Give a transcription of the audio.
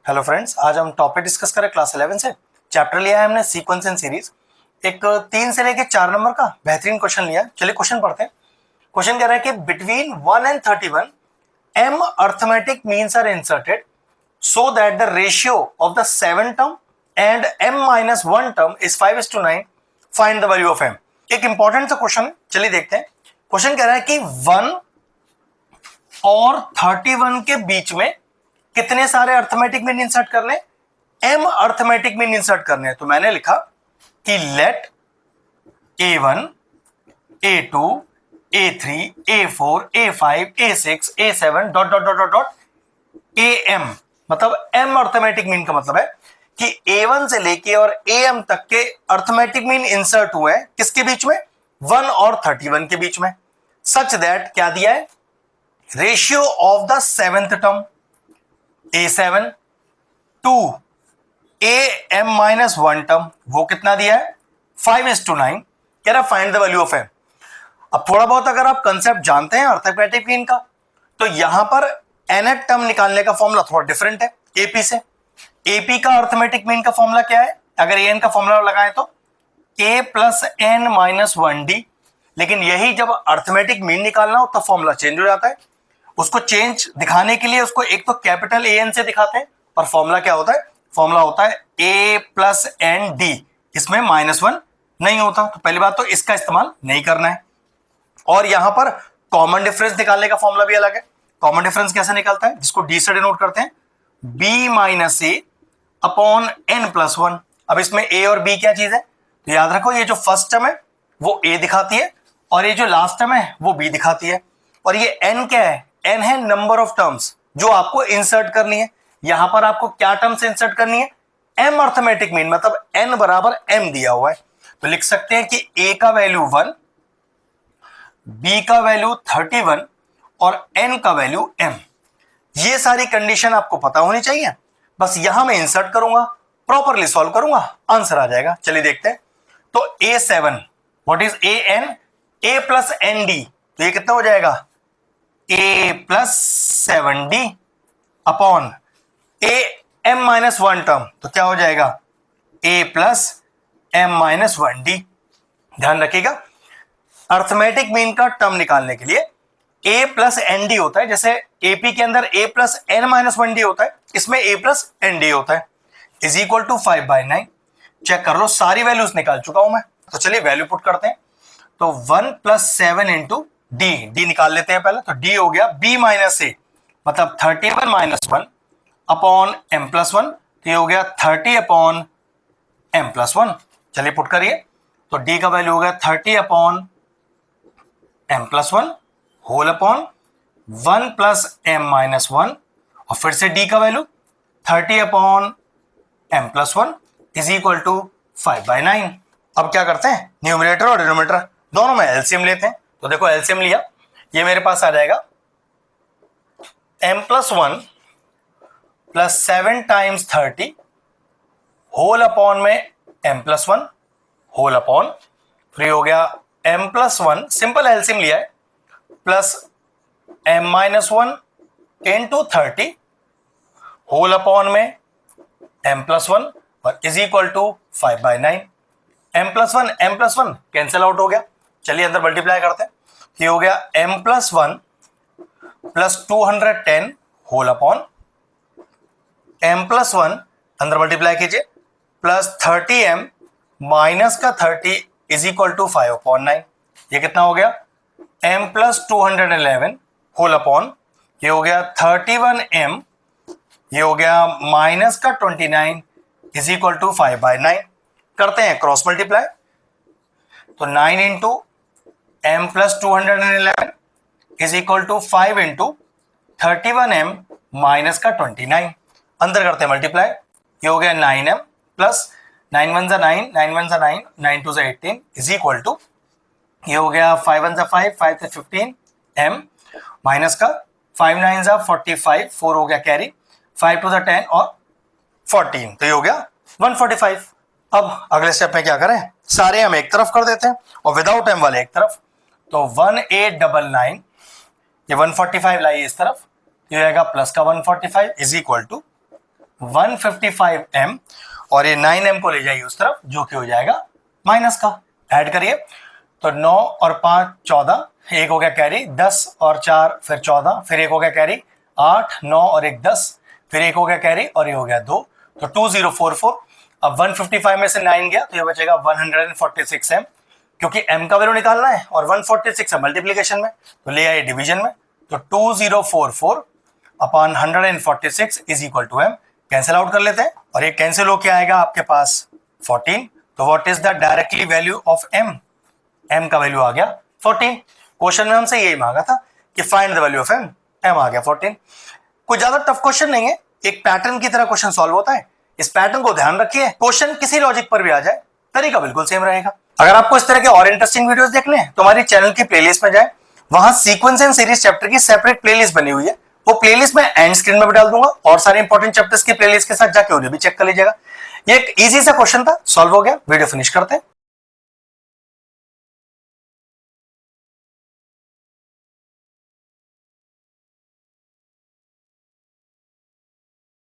Hello friends, आज हम topic discuss करें क्लास 11 से। चैप्टर लिया है हमने सीक्वेंस एंड सीरीज। एक 3 से लेके 4 नंबर का बेहतरीन क्वेश्चन लिया। चलिए क्वेश्चन पढ़ते हैं। क्वेश्चन कह रहा है कि between 1 and 31 m arithmetic means are inserted so that the ratio of the 7 term and m minus 1 term is 5:9। Find the value of m। एक इंपॉर्टेंट सा क्वेश्चन है, चलिए देखते हैं। क्वेश्चन कह रहा है कि 1 और 31 के बीच में कितने सारे अर्थमेटिक मीन इंसर्ट करने, m अर्थमेटिक मीन इंसर्ट करने हैं। तो मैंने लिखा कि let a1 a2 a3 a4 a5 a6 a7 dot dot dot dot dot am, मतलब m अर्थमेटिक मीन का मतलब है कि a1 से लेके और am तक के अर्थमेटिक मीन इंसर्ट हुए हैं किसके बीच में, 1 और 31 के बीच में। सच दैट क्या दिया है, ratio of the 7th term a7 to am minus 1 term, वो कितना दिया है 5:9। कह रहा find the value of m। अब थोड़ा बहुत अगर आप कंसेप्ट जानते हैं अर्थमेटिक मीन का, तो यहां पर nth टर्म निकालने का फॉर्मूला थोड़ा डिफरेंट है AP से। AP का अर्थमेटिक मीन का फॉर्मूला क्या है, अगर an का फॉर्मूला लगाएं तो a plus n minus 1d। लेकिन यही जब अर्थमेटिक मीन निकालना हो तब फॉर्मूला चेंज हो जाता है। उसको चेंज दिखाने के लिए उसको एक तो कैपिटल AN से दिखाते हैं, और फॉर्मूला क्या होता है, फॉर्मूला होता है a plus n d। इसमें -1 नहीं होता, तो पहली बात तो इसका इस्तेमाल नहीं करना है। और यहां पर कॉमन डिफरेंस निकालने का फॉर्मूला भी अलग है। कॉमन डिफरेंस कैसे निकलता है, जिसको d से डिनोट करते हैं, b minus a upon n plus 1। अब इसमें a और b क्या चीज है, तो याद रखो ये जो फर्स्ट टर्म है वो a दिखाती है, और ये जो लास्ट टर्म है वो b दिखाती है। और ये n क्या है, n है नंबर ऑफ टर्म्स जो आपको इंसर्ट करनी है। यहां पर आपको क्या टर्म्स इंसर्ट करनी है, m अर्थमेटिक मीन, मतलब n बराबर m दिया हुआ है। तो लिख सकते हैं कि a का वैल्यू 1, b का वैल्यू 31 और n का वैल्यू m। ये सारी कंडीशन आपको पता होनी चाहिए। बस यहां मैं इंसर्ट करूंगा, प्रॉपरली सॉल्व करूंगा, आंसर आ जाएगा। चलिए देखते हैं। तो a7 what is an, a plus nd, तो ये कितना हो जाएगा a plus 7d upon a m minus 1 term, तो क्या हो जाएगा a plus m minus 1d। ध्यान रखिएगा, अर्थमेटिक मीन का टर्म निकालने के लिए a प्लस एन डी होता है। जैसे AP के अंदर a plus n minus 1d होता है, इसमें a प्लस nd होता है, इज इक्वल टू 5/9। चेक कर लो, सारी वैल्यूज निकाल चुका हूं मैं। तो चलिए वैल्यू पुट करते हैं। तो 1 प्लस 7 इंटू डी निकाल लेते हैं पहले। तो d हो गया b माइनस a, मतलब 31 माइनस 1 अपॉन m प्लस 1, तो ये हो गया 30 अपॉन m प्लस 1। चलिए पुट करिए। तो d का वैल्यू हो गया 30 upon m plus 1 whole upon 1 plus m minus 1, और फिर से d का value 30 upon m plus 1 is equal to 5/9। अब क्या करते हैं, न्यूमरेटर और डिनोमिनेटर दोनों में एलसीएम लेते हैं। तो देखो एलसीएम लिया, ये मेरे पास आ जाएगा m plus 1 plus 7 times 30 whole upon में m plus 1 whole upon, free हो गया m प्लस 1, सिंपल एलसीएम लिया है, plus m minus 1 into 30 whole upon में m प्लस 1 और is equal to 5/9। m plus 1 cancel out हो गया। चलिए अंदर मल्टीप्लाई करते हैं। ये हो गया m plus 1 plus 210 whole upon m plus 1, अंदर मल्टीप्लाई कीजिए, प्लस 30m माइनस का 30 इज इक्वल टू 5/9। ये कितना हो गया, m प्लस 211 होल अपॉन, ये हो गया 31m, ये हो गया माइनस का 29 इज इक्वल टू 5/9। करते हैं क्रॉस मल्टीप्लाई। तो 9 into m plus 211 is equal to 5 into 31m minus का 29। अंदर करते हैं मल्टीप्लाई। ये हो गया 9m plus 9 1 9 9 1 9 9 2 18 is equal to, ये हो गया 5 1 5 5 से 15 m माइनस का 5 9 45 4 हो गया कैरी, 5 2 10 और 14, तो ये हो गया 145। अब अगले स्टेप में क्या करें, सारे हम एक तरफ कर देते हैं और विदाउट m वाले एक तरफ। तो 1899, ये 145 लाइए इस तरफ, ये आएगा प्लस का 145 इज इक्वल टू 155m और ये 9m को ले जाइए उस तरफ, जो कि हो जाएगा माइनस का। ऐड करिए तो 9 और 5 14, एक हो गया कैरी, 10 और 4 फिर 14, फिर एक हो गया कैरी 8, 9 और 1 10, फिर एक हो गया कैरी और ये हो गया 2, तो 2044। अब 155 में से 9 गया तो ये बचेगा 146m, क्योंकि m का वैल्यू निकालना है और 146 है मल्टीप्लीकेशन में, तो ले आइए डिवीजन में, तो 2044 upon 146 is equal to m। Cancel out कर लेते हैं और ये कैंसिल होके आएगा आपके पास 14। तो what is the directly value of m? m का वैल्यू आ गया 14। क्वेश्चन में हमसे यही मांगा था कि find the value of m, m आ गया 14। कोई ज्यादा टफ क्वेश्चन नहीं है, एक पैटर्न की तरह क्वेश्चन सॉल्व होता है। इस पैटर्न को ध्यान रखिए, क्वेश्चन किसी लॉजिक पर भी आ जाए तरीका बिल्कुल सेम रहेगा। अगर आपको इस तरह के और इंटरेस्टिंग वीडियोस देखने हैं तो हमारी चैनल की प्लेलिस्ट में जाए, वहां सीक्वेंस एंड सीरीज चैप्टर की सेपरेट प्लेलिस्ट बनी हुई है, वो प्लेलिस्ट मैं एंड स्क्रीन में भी डाल दूंगा और सारे इंपॉर्टेंट चैप्टर्स की प्लेलिस्ट के साथ जाके उन्हें भी चेक कर लीजिएगा। ये एक इजी सा क्वेश्चन था, सॉल्व हो गया। वीडियो फिनिश करते हैं।